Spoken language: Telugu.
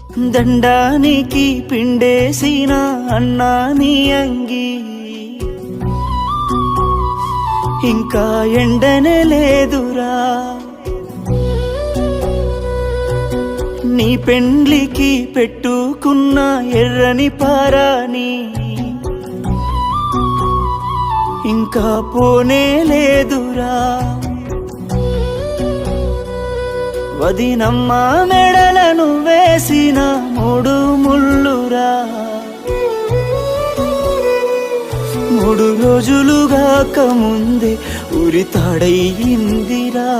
దండానికి పిండేసిన అన్నా నీ అంగి ఇంకా ఎండనే లేదురా. నీ పెండ్లికి పెట్టుకున్న ఎర్రని పారాని ఇంకా పోనే లేదురా. వదినమ్మ మెడలను వేసిన 3 ముళ్ళురా. 3 రోజులుగాక ముందే ఉరితాడయిందిరా.